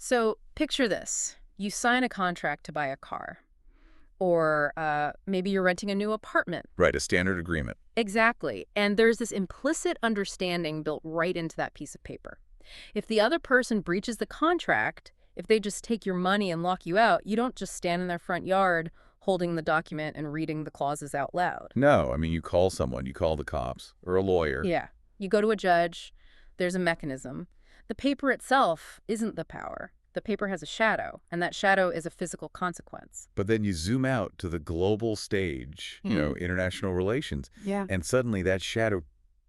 So picture this. You sign a contract to buy a car. Or maybe you're renting a new apartment. Right, a standard agreement. Exactly. And there's this implicit understanding built right into that piece of paper. If the other person breaches the contract, if they just take your money and lock you out, you don't just stand in their front yard holding the document and reading the clauses out loud. No, I mean, you call someone, you call the cops or a lawyer. Yeah. You go to a judge. There's a mechanism. The paper itself isn't the power. The paper has a shadow, and that shadow is a physical consequence. But then you zoom out to the global stage, international relations, Yeah. and suddenly that shadow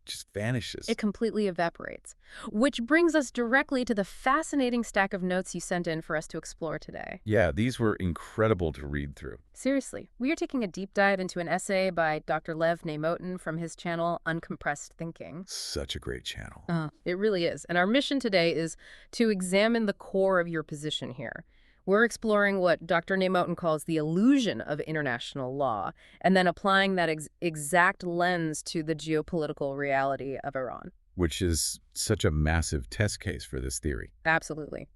just vanishes. It completely evaporates. Which brings us directly to the fascinating stack of notes you sent in for us to explore today. Yeah, these were incredible to read through. Seriously, we are taking a deep dive into an essay by Dr. Lev Nemotin from his channel Uncompressed Thinking. Such a great channel. It really is. And our mission today is to examine the core of your position here. We're exploring what Dr. Nemotin calls the illusion of international law, and then applying that exact lens to the geopolitical reality of Iran. Which is such a massive test case for this theory. Absolutely.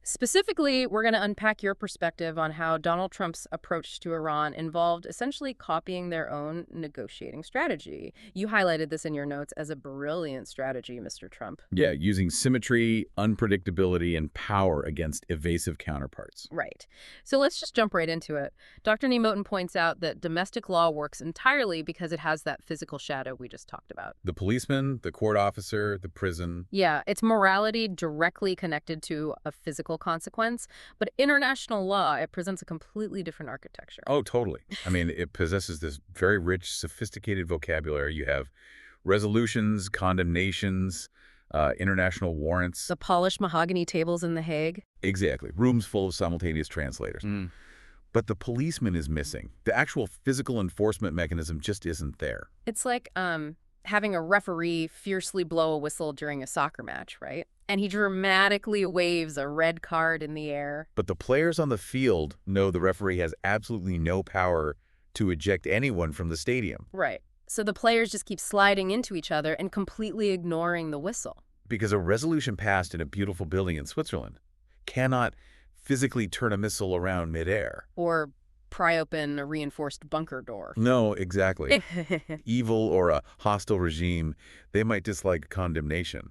Specifically, we're going to unpack your perspective on how Donald Trump's approach to Iran involved essentially copying their own negotiating strategy. You highlighted this in your notes as a brilliant strategy, Mr. Trump. Yeah, using symmetry, unpredictability, and power against evasive counterparts. Right. So let's just jump right into it. Dr. Nemotin points out that domestic law works entirely because it has that physical shadow we just talked about. The policeman, the court officer, the prison. Yeah, it's morality directly connected to a physical consequence, but international law, it presents a completely different architecture. Oh, totally. I mean, it possesses this very rich, sophisticated vocabulary. You have resolutions, condemnations, international warrants. The polished mahogany tables in The Hague. Exactly. Rooms full of simultaneous translators. But the policeman is missing. The actual physical enforcement mechanism just isn't there. It's like having a referee fiercely blow a whistle during a soccer match, right? And he dramatically waves a red card in the air. But the players on the field know the referee has absolutely no power to eject anyone from the stadium. Right. So the players just keep sliding into each other and completely ignoring the whistle. Because a resolution passed in a beautiful building in Switzerland cannot physically turn a missile around midair. Or pry open a reinforced bunker door. No, exactly. Evil or a hostile regime, they might dislike condemnation.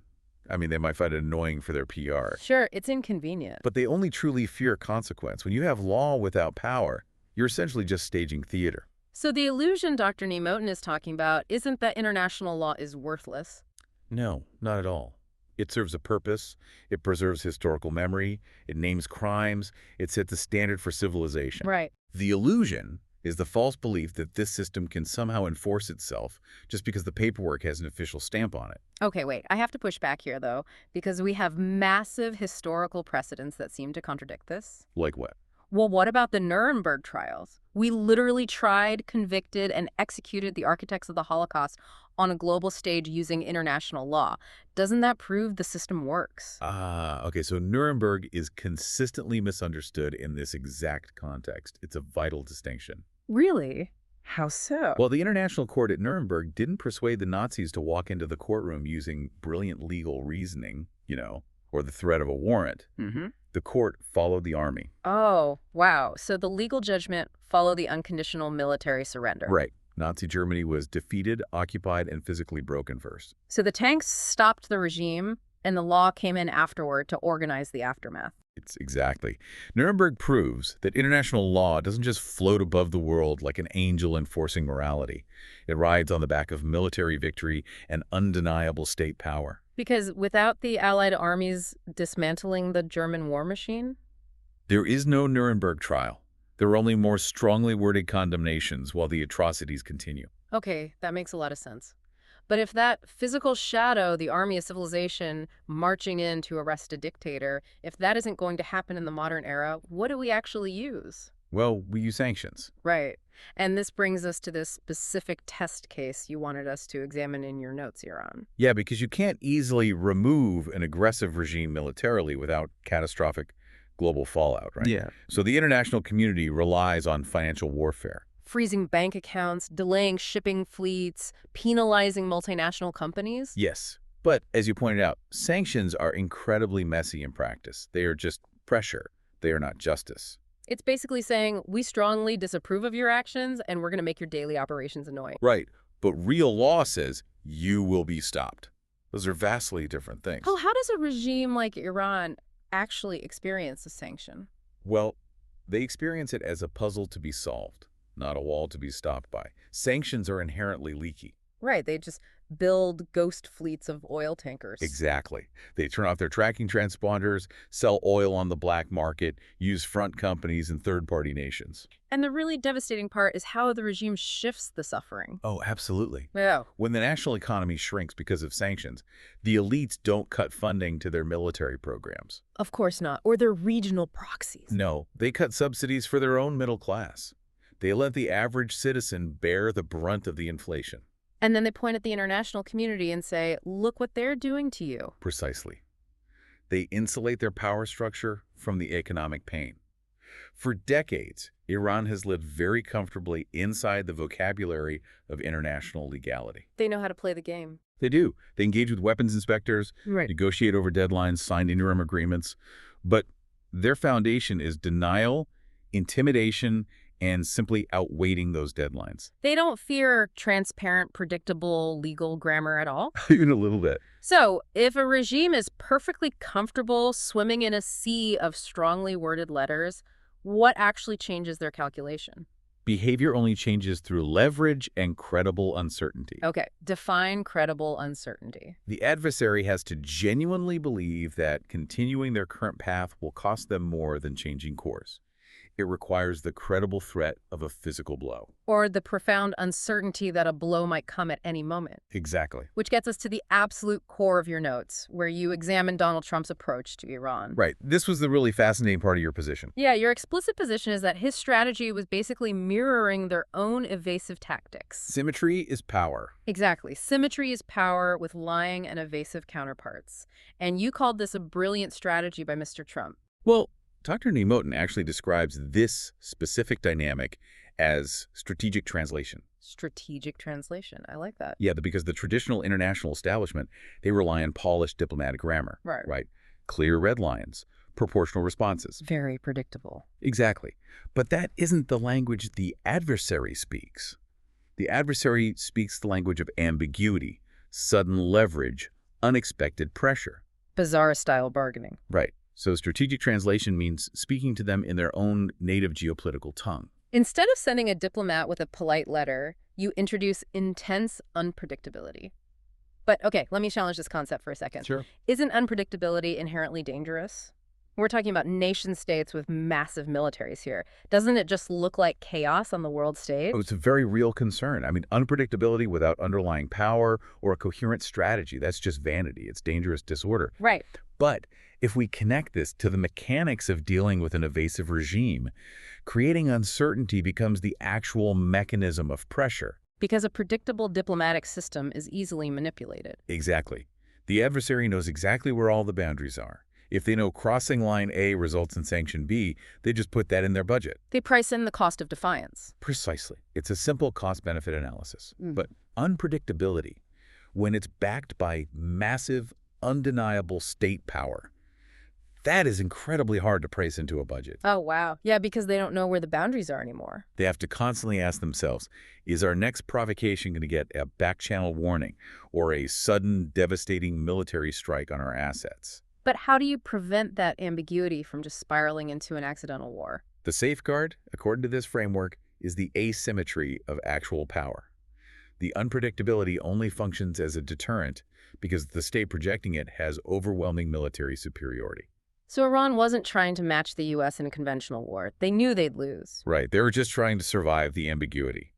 I mean, they might find it annoying for their PR. Sure, it's inconvenient. But they only truly fear consequence. When you have law without power, you're essentially just staging theater. So the illusion Dr. Nemotin is talking about isn't that international law is worthless. No, not at all. It serves a purpose, it preserves historical memory, it names crimes, it sets a standard for civilization. Right. The illusion is the false belief that this system can somehow enforce itself just because the paperwork has an official stamp on it. Okay, wait. I have to push back here, though, because we have massive historical precedents that seem to contradict this. Like what? Well, what about the Nuremberg trials? We literally tried, convicted, and executed the architects of the Holocaust on a global stage using international law. Doesn't that prove the system works? Okay, so Nuremberg is consistently misunderstood in this exact context. It's a vital distinction. Really? How so? Well, the International Court at Nuremberg didn't persuade the Nazis to walk into the courtroom using brilliant legal reasoning, or the threat of a warrant. The court followed the army. Oh, wow. So the legal judgment followed the unconditional military surrender. Right. Nazi Germany was defeated, occupied, and physically broken first. So the tanks stopped the regime, and the law came in afterward to organize the aftermath. It's exactly. Nuremberg proves that international law doesn't just float above the world like an angel enforcing morality. It rides on the back of military victory and undeniable state power. Because without the Allied armies dismantling the German war machine? There is no Nuremberg trial. There are only more strongly worded condemnations while the atrocities continue. Okay, that makes a lot of sense. But if that physical shadow, the army of civilization marching in to arrest a dictator, if that isn't going to happen in the modern era, what do we actually use? Well, we use sanctions. Right. And this brings us to this specific test case you wanted us to examine in your notes, Iran. Yeah, because you can't easily remove an aggressive regime militarily without catastrophic global fallout, right? Yeah. So the international community relies on financial warfare. Freezing bank accounts, delaying shipping fleets, penalizing multinational companies? Yes. But as you pointed out, sanctions are incredibly messy in practice. They are just pressure. They are not justice. It's basically saying, we strongly disapprove of your actions, and we're going to make your daily operations annoying. Right. But real law says you will be stopped. Those are vastly different things. Oh, how does a regime like Iran actually experience a sanction? Well, they experience it as a puzzle to be solved, not a wall to be stopped by. Sanctions are inherently leaky. Right, they just build ghost fleets of oil tankers. Exactly. They turn off their tracking transponders, sell oil on the black market, use front companies and third-party nations. And the really devastating part is how the regime shifts the suffering. Oh, absolutely. Yeah. When the national economy shrinks because of sanctions, the elites don't cut funding to their military programs. Of course not. Or their regional proxies. No, they cut subsidies for their own middle class. They let the average citizen bear the brunt of the inflation. And then they point at the international community and say, look what they're doing to you. Precisely. They insulate their power structure from the economic pain. For decades, Iran has lived very comfortably inside the vocabulary of international legality. They know how to play the game. They do. They engage with weapons inspectors, Right. negotiate over deadlines, sign interim agreements. But their foundation is denial, intimidation, and simply outweighting those deadlines. They don't fear transparent, predictable legal grammar at all. Even a little bit. So, if a regime is perfectly comfortable swimming in a sea of strongly worded letters, what actually changes their calculation? Behavior only changes through leverage and credible uncertainty. Okay, define credible uncertainty. The adversary has to genuinely believe that continuing their current path will cost them more than changing course. It requires the credible threat of a physical blow. Or the profound uncertainty that a blow might come at any moment. Exactly. Which gets us to the absolute core of your notes, where you examine Donald Trump's approach to Iran. Right. This was the really fascinating part of your position. Yeah, your explicit position is that his strategy was basically mirroring their own evasive tactics. Symmetry is power. Exactly. Symmetry is power with lying and evasive counterparts. And you called this a brilliant strategy by Mr. Trump. Well, Dr. Nemotin actually describes this specific dynamic as strategic translation. Strategic translation. I like that. Yeah, because the traditional international establishment, they rely on polished diplomatic grammar. Right. Clear red lines, proportional responses. Very predictable. Exactly. But that isn't the language the adversary speaks. The adversary speaks the language of ambiguity, sudden leverage, unexpected pressure. Bizarre-style bargaining. Right. So strategic translation means speaking to them in their own native geopolitical tongue. Instead of sending a diplomat with a polite letter, you introduce intense unpredictability. But okay, let me challenge this concept for a second. Sure. Isn't unpredictability inherently dangerous? We're talking about nation states with massive militaries here. Doesn't it just look like chaos on the world stage? Oh, it's a very real concern. I mean, unpredictability without underlying power or a coherent strategy, that's just vanity. It's dangerous disorder. Right. But if we connect this to the mechanics of dealing with an evasive regime, creating uncertainty becomes the actual mechanism of pressure. Because a predictable diplomatic system is easily manipulated. Exactly. The adversary knows exactly where all the boundaries are. If they know crossing line A results in sanction B, they just put that in their budget. They price in the cost of defiance. Precisely. It's a simple cost-benefit analysis. But unpredictability, when it's backed by massive, undeniable state power, that is incredibly hard to price into a budget. Oh, wow. Yeah, because they don't know where the boundaries are anymore. They have to constantly ask themselves, is our next provocation going to get a back-channel warning or a sudden, devastating military strike on our assets? But how do you prevent that ambiguity from just spiraling into an accidental war? The safeguard, according to this framework, is the asymmetry of actual power. The unpredictability only functions as a deterrent because the state projecting it has overwhelming military superiority. So Iran wasn't trying to match the U.S. in a conventional war. They knew they'd lose. Right. They were just trying to survive the ambiguity.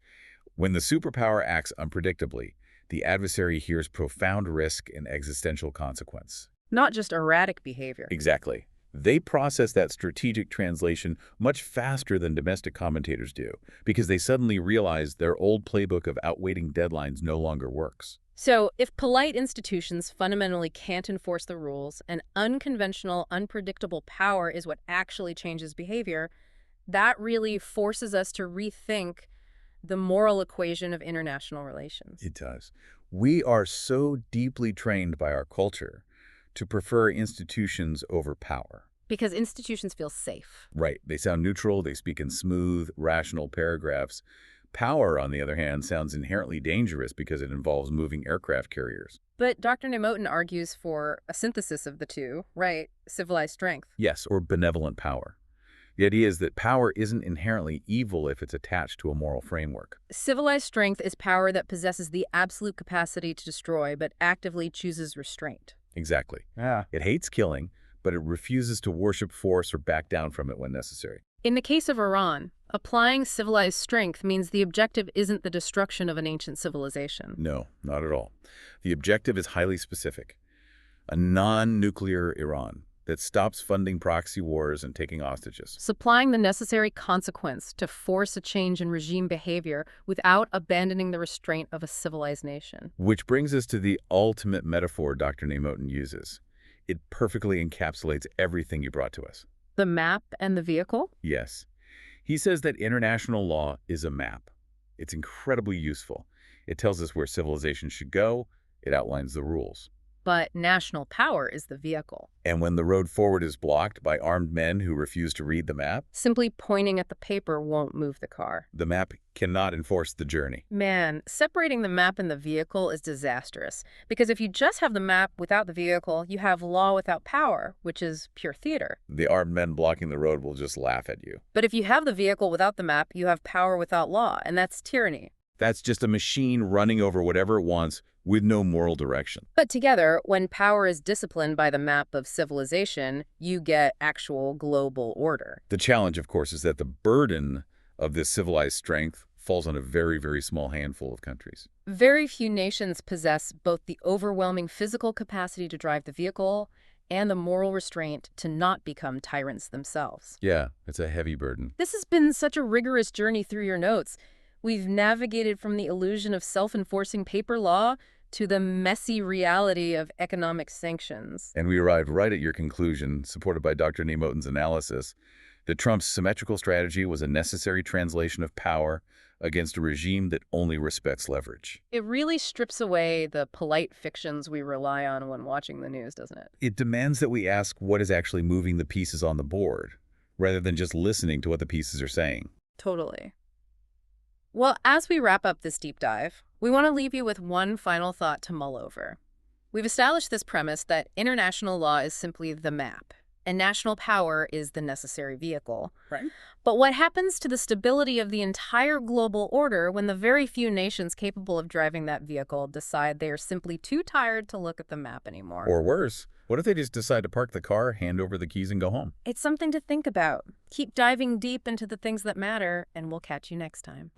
When the superpower acts unpredictably, the adversary hears profound risk and existential consequence. Not just erratic behavior. Exactly. They process that strategic translation much faster than domestic commentators do because they suddenly realize their old playbook of outweighting deadlines no longer works. So if polite institutions fundamentally can't enforce the rules and unconventional, unpredictable power is what actually changes behavior, that really forces us to rethink the moral equation of international relations. It does. We are so deeply trained by our culture to prefer institutions over power. Because institutions feel safe. Right. They sound neutral. They speak in smooth, rational paragraphs. Power, on the other hand, sounds inherently dangerous because it involves moving aircraft carriers. But Dr. Nemotin argues for a synthesis of the two, right? Civilized strength. Yes, or benevolent power. The idea is that power isn't inherently evil if it's attached to a moral framework. Civilized strength is power that possesses the absolute capacity to destroy, but actively chooses restraint. Exactly. Yeah. It hates killing, but it refuses to worship force or back down from it when necessary. In the case of Iran, applying civilized strength means the objective isn't the destruction of an ancient civilization. No, not at all. The objective is highly specific. A non-nuclear Iran that stops funding proxy wars and taking hostages. Supplying the necessary consequence to force a change in regime behavior without abandoning the restraint of a civilized nation. Which brings us to the ultimate metaphor Dr. Nemotin uses. It perfectly encapsulates everything you brought to us. The map and the vehicle? Yes. He says that international law is a map. It's incredibly useful. It tells us where civilization should go. It outlines the rules. But national power is the vehicle. And when the road forward is blocked by armed men who refuse to read the map, Simply pointing at the paper won't move the car. the map cannot enforce the journey. Man, separating the map and the vehicle is disastrous. Because if you just have the map without the vehicle, you have law without power, which is pure theater. The armed men blocking the road will just laugh at you. But if you have the vehicle without the map, you have power without law, and that's tyranny. That's just a machine running over whatever it wants with no moral direction. But together, when power is disciplined by the map of civilization, you get actual global order. The challenge, of course, is that the burden of this civilized strength falls on a very, very small handful of countries. Very few nations possess both the overwhelming physical capacity to drive the vehicle and the moral restraint to not become tyrants themselves. Yeah, it's a heavy burden. This has been such a rigorous journey through your notes. We've navigated from the illusion of self-enforcing paper law to the messy reality of economic sanctions. And we arrived right at your conclusion, supported by Dr. Nemotin's analysis, that Trump's symmetrical strategy was a necessary translation of power against a regime that only respects leverage. It really strips away the polite fictions we rely on when watching the news, doesn't it? It demands that we ask what is actually moving the pieces on the board, rather than just listening to what the pieces are saying. Totally. Well, as we wrap up this deep dive, we want to leave you with one final thought to mull over. We've established this premise that international law is simply the map, and national power is the necessary vehicle. Right. But what happens to the stability of the entire global order when the very few nations capable of driving that vehicle decide they are simply too tired to look at the map anymore? Or worse, what if they just decide to park the car, hand over the keys, and go home? It's something to think about. Keep diving deep into the things that matter, and we'll catch you next time.